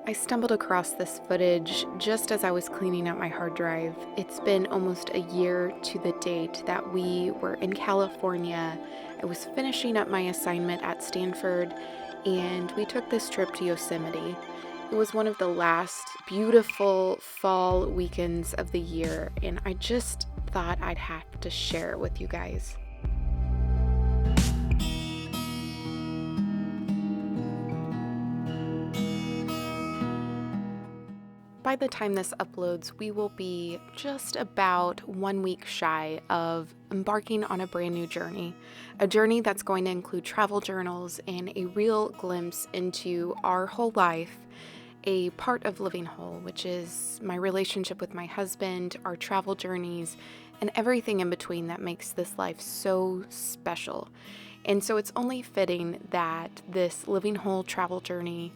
I stumbled across this footage just as I was cleaning out my hard drive. It's been almost a year to the date that we were in California. I was finishing up my assignment at Stanford, and we took this trip to Yosemite. It was one of the last beautiful fall weekends of the year, and I just thought I'd have to share it with you guys. By the time this uploads, we will be just about 1 week shy of embarking on a brand new journey. A journey that's going to include travel journals and a real glimpse into our whole life, a part of living whole, which is my relationship with my husband, our travel journeys, and everything in between that makes this life so special. And so it's only fitting that this living whole travel journey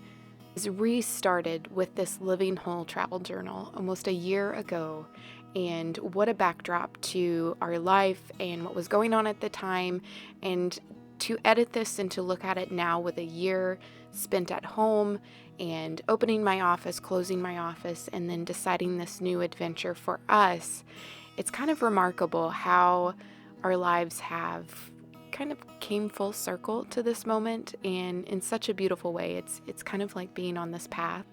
is restarted with this living whole travel journal almost a year ago. And what a backdrop to our life and what was going on at the time. And to edit this and to look at it now with a year spent at home and opening my office, closing my office, and then deciding this new adventure for us, it's kind of remarkable how our lives have kind of came full circle to this moment, and in such a beautiful way. It's kind of like being on this path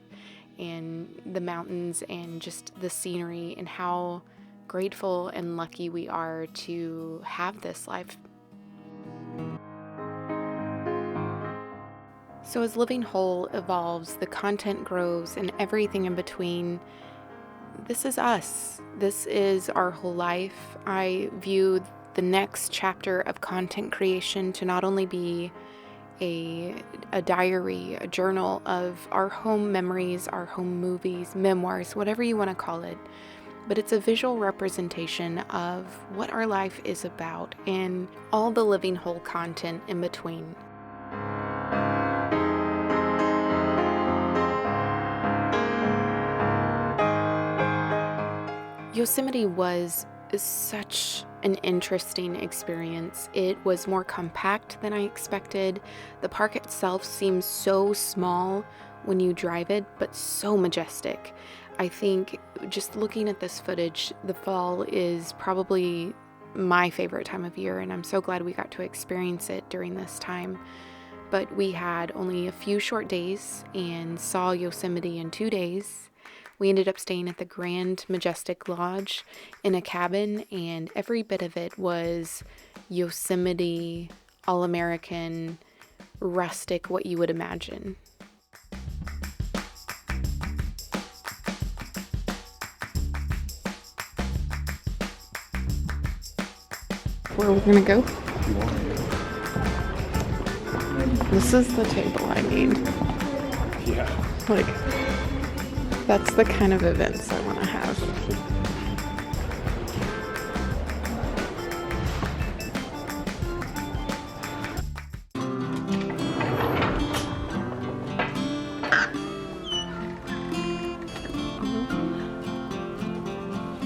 and the mountains and just the scenery, and how grateful and lucky we are to have this life. So as Living Whole evolves, the content grows, and everything in between, this is us. This is our whole life. I view the next chapter of content creation to not only be a diary, a journal of our home memories, our home movies, memoirs, whatever you want to call it, but it's a visual representation of what our life is about and all the living whole content in between. Yosemite was such an interesting experience. It was more compact than I expected. The park itself seems so small when you drive it, but so majestic. I think just looking at this footage, the fall is probably my favorite time of year, and I'm so glad we got to experience it during this time. But we had only a few short days and saw Yosemite in 2 days. We ended up staying at the Grand Majestic Lodge in a cabin, and every bit of it was Yosemite, all-American, rustic, what you would imagine. Where we're gonna go? This is the table I need. Yeah. Like, that's the kind of events I want to have.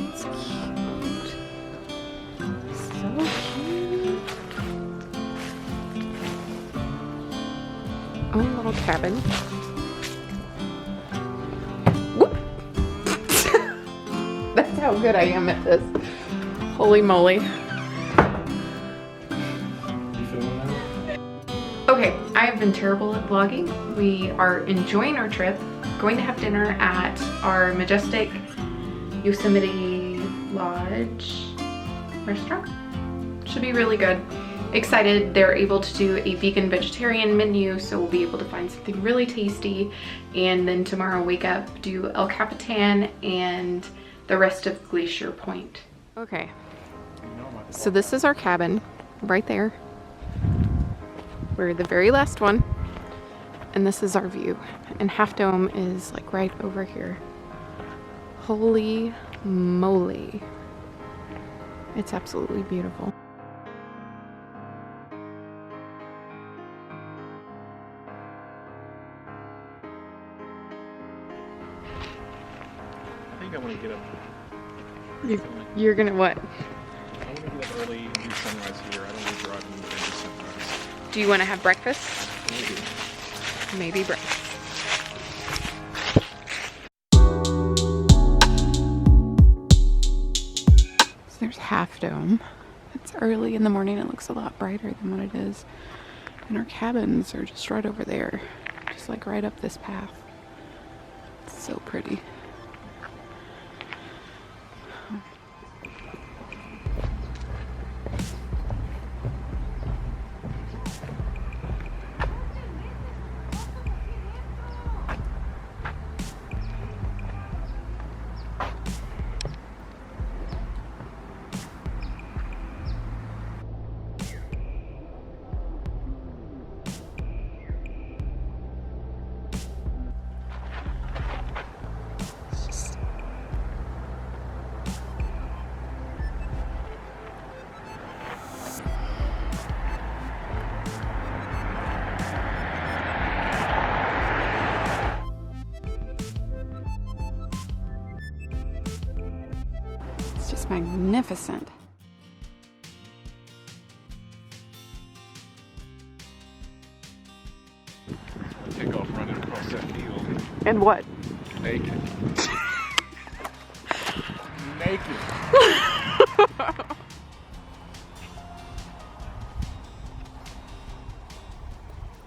It's cute. So cute. Own little cabin. That's how good I am at this. Holy moly. You feeling that? Okay, I have been terrible at vlogging. We are enjoying our trip, going to have dinner at our majestic Yosemite Lodge restaurant. Should be really good. Excited they're able to do a vegan vegetarian menu, so we'll be able to find something really tasty. And then tomorrow wake up, do El Capitan and the rest of Glacier Point. Okay, so this is our cabin right there. We're the very last one, and this is our view. And Half Dome is like right over here. Holy moly. It's absolutely beautiful. I think I want to get up. You're gonna what? I want to get up early and do sunrise here. I don't want to drive and do sunrise. Do you want to have breakfast? Maybe. Maybe breakfast. dome. It's early in the morning. It looks a lot brighter than what it is. And our cabins are just right over there, just like right up this path. It's so pretty. It's just magnificent. Take off running across that field. And what? Naked. Naked.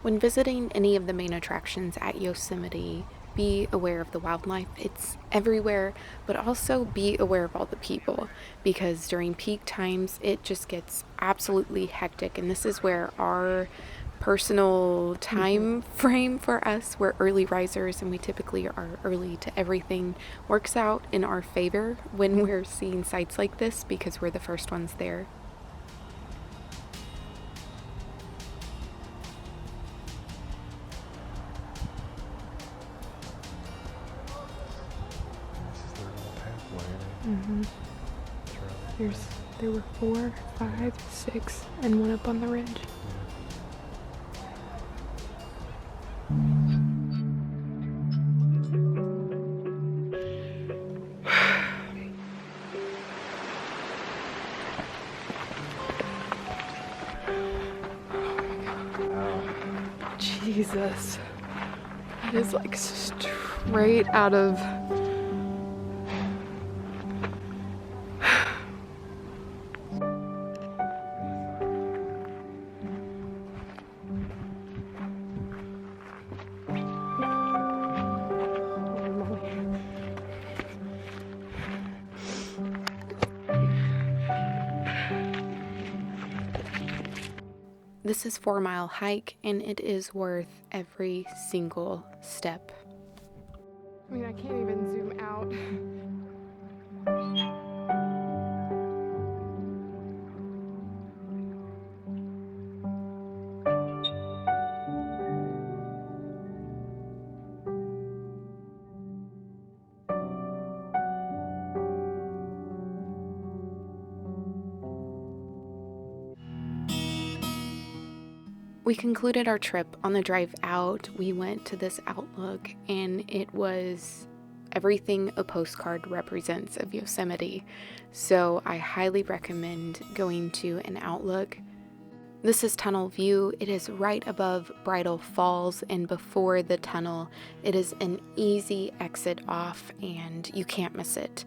When visiting any of the main attractions at Yosemite, be aware of the wildlife. It's everywhere, but also be aware of all the people, because during peak times it just gets absolutely hectic, and this is where our personal time frame for us, we're early risers and we typically are early to everything, works out in our favor when we're seeing sites like this because we're the first ones there. There were 4, 5, 6, and one up on the ridge. Jesus. That is like straight out of... This is 4-mile hike, and it is worth every single step. I mean, I can't even zoom out. We concluded our trip. On the drive out, we went to this outlook, and it was everything a postcard represents of Yosemite. So I highly recommend going to an outlook. This is Tunnel View. It is right above Bridal Falls, and before the tunnel, it is an easy exit off, and you can't miss it.